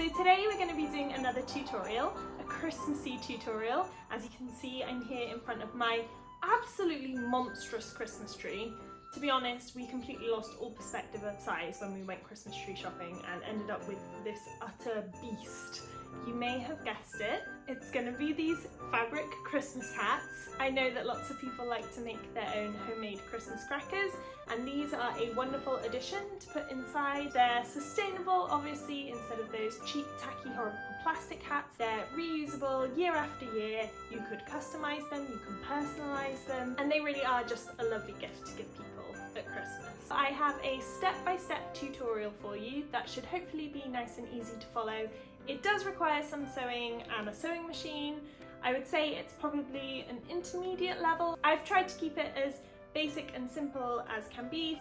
So today we're going to be doing another tutorial, a Christmassy tutorial. As you can see, I'm here in front of my absolutely monstrous Christmas tree. To be honest, we completely lost all perspective of size when we went Christmas tree shopping and ended up with this utter beast. You may have guessed it, it's going to be these fabric Christmas hats. I know that lots of people like to make their own homemade Christmas crackers, and these are a wonderful addition to put inside. They're sustainable, obviously, instead of those cheap, tacky, horrible plastic hats. They're reusable year after year. You could customise them, you can personalise them, and they really are just a lovely gift to give people at Christmas. I have a step-by-step tutorial for you that should hopefully be nice and easy to follow. It does require some sewing and a sewing machine. I would say it's probably an intermediate level. I've tried to keep it as basic and simple as can be.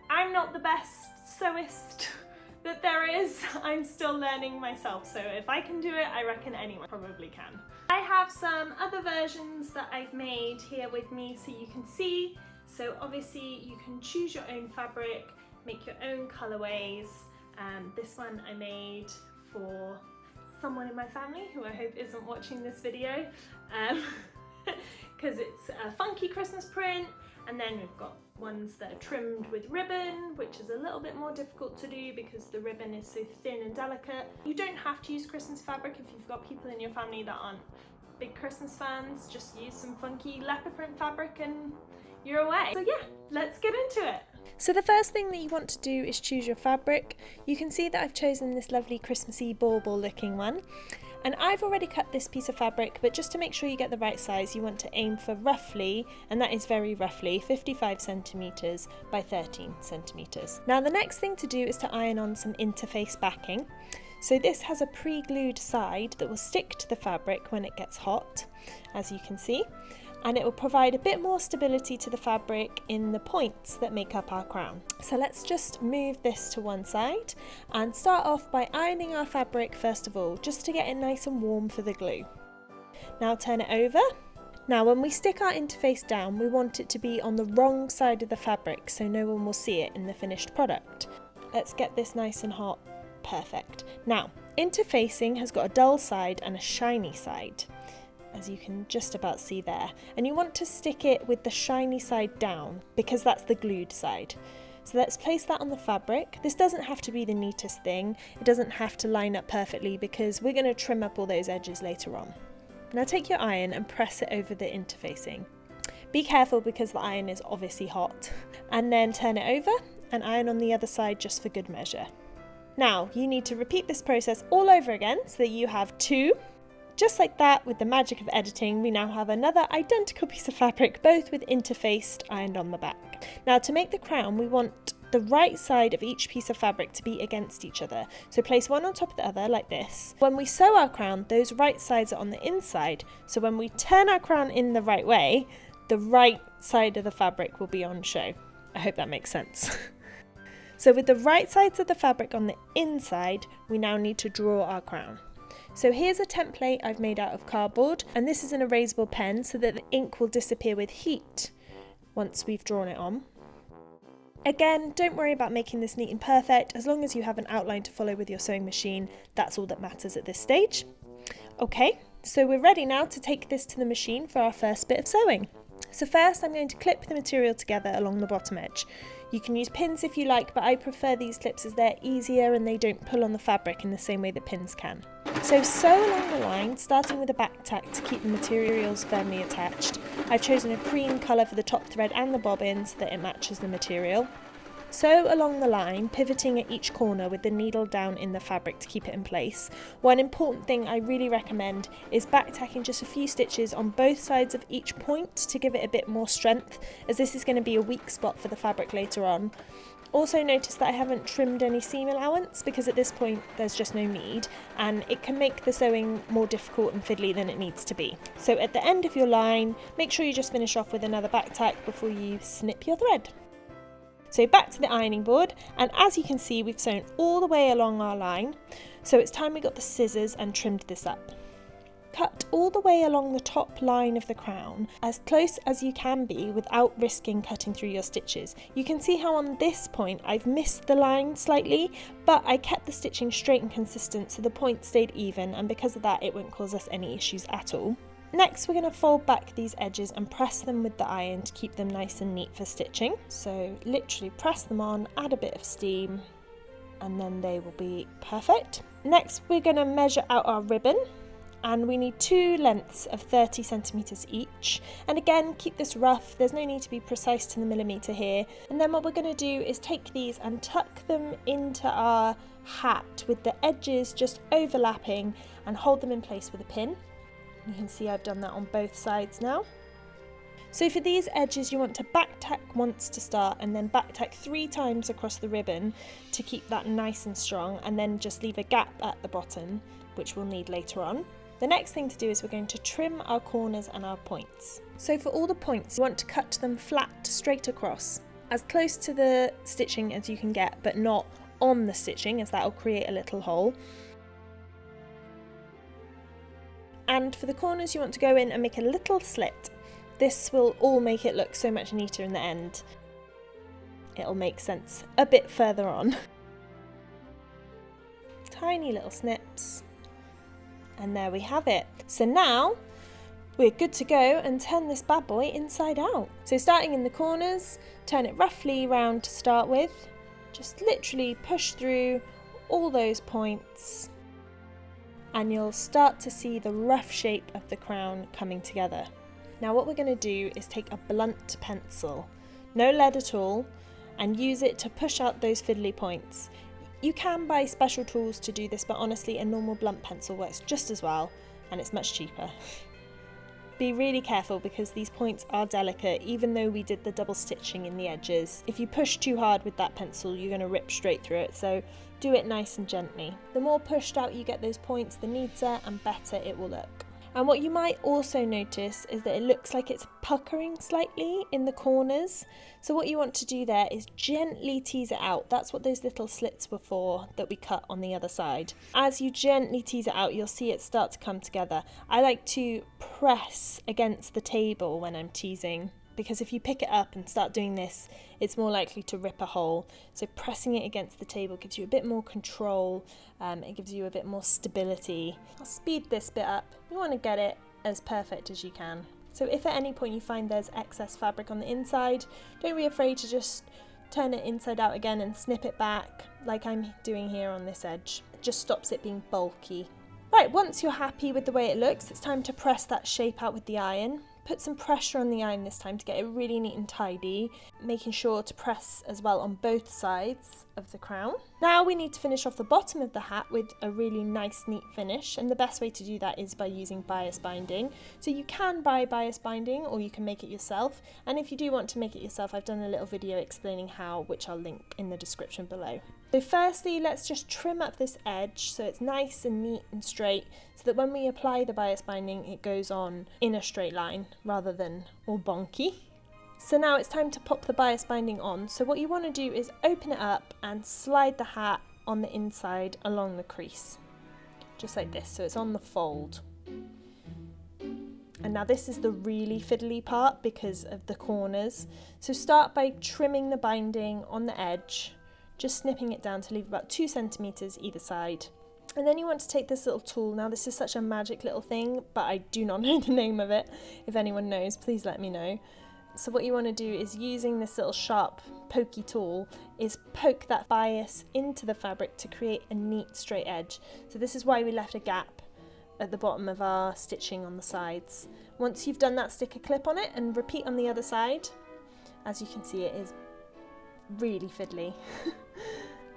I'm not the best sewist that there is. I'm still learning myself, so if I can do it, I reckon anyone probably can. I have some other versions that I've made here with me so you can see. So obviously you can choose your own fabric, make your own colorways. This one I made for someone in my family who I hope isn't watching this video, because it's a funky Christmas print. And then we've got ones that are trimmed with ribbon, which is a little bit more difficult to do because the ribbon is so thin and delicate. You don't have to use Christmas fabric if you've got people in your family that aren't big Christmas fans. Just use some funky leopard print fabric and you're away. So yeah, let's get into it. So the first thing that you want to do is choose your fabric. You can see that I've chosen this lovely Christmassy bauble looking one. And I've already cut this piece of fabric, but just to make sure you get the right size, you want to aim for roughly, and that is very roughly, 55 centimetres by 13 centimetres. Now the next thing to do is to iron on some interface backing. So this has a pre-glued side that will stick to the fabric when it gets hot, as you can see. And it will provide a bit more stability to the fabric in the points that make up our crown. So let's just move this to one side and start off by ironing our fabric first of all, just to get it nice and warm for the glue. Now turn it over. Now when we stick our interface down, we want it to be on the wrong side of the fabric so no one will see it in the finished product. Let's get this nice and hot. Perfect. Now, interfacing has got a dull side and a shiny side, as you can just about see there, and you want to stick it with the shiny side down because that's the glued side. So let's place that on the fabric. This doesn't have to be the neatest thing, it doesn't have to line up perfectly because we're going to trim up all those edges later on. Now take your iron and press it over the interfacing. Be careful because the iron is obviously hot, and then turn it over and iron on the other side just for good measure. Now you need to repeat this process all over again so that you have two. Just like that, with the magic of editing, we now have another identical piece of fabric, both with interfaced ironed on the back. Now to make the crown, we want the right side of each piece of fabric to be against each other. So place one on top of the other like this. When we sew our crown, those right sides are on the inside. So when we turn our crown in the right way, the right side of the fabric will be on show. I hope that makes sense. So with the right sides of the fabric on the inside, we now need to draw our crown. So here's a template I've made out of cardboard, and this is an erasable pen so that the ink will disappear with heat once we've drawn it on. Again, don't worry about making this neat and perfect, as long as you have an outline to follow with your sewing machine, that's all that matters at this stage. Okay, so we're ready now to take this to the machine for our first bit of sewing. So first I'm going to clip the material together along the bottom edge. You can use pins if you like, but I prefer these clips as they're easier and they don't pull on the fabric in the same way that pins can. So sew along the line, starting with a back tack to keep the materials firmly attached. I've chosen a cream colour for the top thread and the bobbin so that it matches the material. Sew along the line, pivoting at each corner with the needle down in the fabric to keep it in place. One important thing I really recommend is back tacking just a few stitches on both sides of each point to give it a bit more strength, as this is going to be a weak spot for the fabric later on. Also notice that I haven't trimmed any seam allowance because at this point there's just no need, and it can make the sewing more difficult and fiddly than it needs to be. So at the end of your line, make sure you just finish off with another back tack before you snip your thread. So back to the ironing board, and as you can see we've sewn all the way along our line, so it's time we got the scissors and trimmed this up. cut all the way along the top line of the crown, as close as you can be without risking cutting through your stitches. You can see how on this point I've missed the line slightly, but I kept the stitching straight and consistent so the point stayed even, and because of that it won't cause us any issues at all. Next, we're going to fold back these edges and press them with the iron to keep them nice and neat for stitching. So literally press them on, add a bit of steam, and then they will be perfect. Next, we're going to measure out our ribbon, and we need 2 lengths of 30 centimeters each. And again, keep this rough, there's no need to be precise to the millimeter here. And then what we're going to do is take these and tuck them into our hat with the edges just overlapping and hold them in place with a pin. You can see I've done that on both sides now. So for these edges you want to back tack once to start, and then back tack 3 times across the ribbon to keep that nice and strong, and then just leave a gap at the bottom, which we'll need later on. The next thing to do is we're going to trim our corners and our points. So for all the points you want to cut them flat straight across, as close to the stitching as you can get, but not on the stitching, as that will create a little hole. And for the corners you want to go in and make a little slit. This will all make it look so much neater in the end. It'll make sense a bit further on. Tiny little snips. And there we have it. So now we're good to go and turn this bad boy inside out. So starting in the corners, turn it roughly round to start with. Just literally push through all those points, and you'll start to see the rough shape of the crown coming together. Now what we're going to do is take a blunt pencil, no lead at all, and use it to push out those fiddly points. You can buy special tools to do this, but honestly a normal blunt pencil works just as well, and it's much cheaper. Be really careful because these points are delicate, even though we did the double stitching in the edges. If you push too hard with that pencil, you're going to rip straight through it, so do it nice and gently. The more pushed out you get those points, the neater and better it will look. And what you might also notice is that it looks like it's puckering slightly in the corners. So what you want to do there is gently tease it out. That's what those little slits were for that we cut on the other side. As you gently tease it out, you'll see it start to come together. I like to press against the table when I'm teasing, because if you pick it up and start doing this, it's more likely to rip a hole. So pressing it against the table gives you a bit more control, it gives you a bit more stability. I'll speed this bit up. You want to get it as perfect as you can. So if at any point you find there's excess fabric on the inside, don't be afraid to just turn it inside out again and snip it back, like I'm doing here on this edge. It just stops it being bulky. Right, once you're happy with the way it looks, it's time to press that shape out with the iron. Put some pressure on the iron this time to get it really neat and tidy, making sure to press as well on both sides of the crown. Now we need to finish off the bottom of the hat with a really nice neat finish, and the best way to do that is by using bias binding. So you can buy bias binding or you can make it yourself, and if you do want to make it yourself, I've done a little video explaining how, which I'll link in the description below. So firstly, let's just trim up this edge so it's nice and neat and straight, so that when we apply the bias binding it goes on in a straight line rather than all bonky. So now it's time to pop the bias binding on. So what you want to do is open it up and slide the hat on the inside along the crease, just like this, so it's on the fold. And now this is the really fiddly part because of the corners. So start by trimming the binding on the edge, just snipping it down to leave about 2 centimeters either side. And then you want to take this little tool. Now this is such a magic little thing, but I do not know the name of it. If anyone knows, please let me know. So what you want to do is, using this little sharp pokey tool, is poke that bias into the fabric to create a neat straight edge. So this is why we left a gap at the bottom of our stitching on the sides. Once you've done that, stick a clip on it and repeat on the other side. As you can see, it is really fiddly.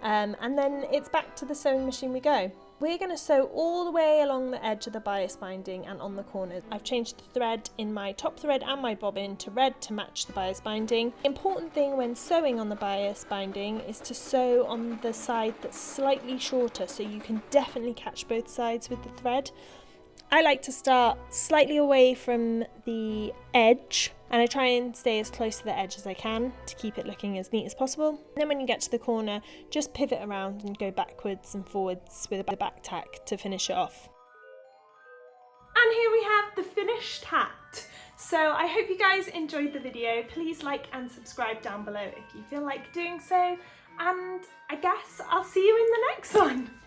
And then it's back to the sewing machine we go. We're going to sew all the way along the edge of the bias binding and on the corners. I've changed the thread in my top thread and my bobbin to red to match the bias binding. The important thing when sewing on the bias binding is to sew on the side that's slightly shorter, so you can definitely catch both sides with the thread. I like to start slightly away from the edge, and I try and stay as close to the edge as I can to keep it looking as neat as possible. And then when you get to the corner, just pivot around and go backwards and forwards with a back tack to finish it off. And here we have the finished hat. So I hope you guys enjoyed the video. Please like and subscribe down below if you feel like doing so. And I guess I'll see you in the next one.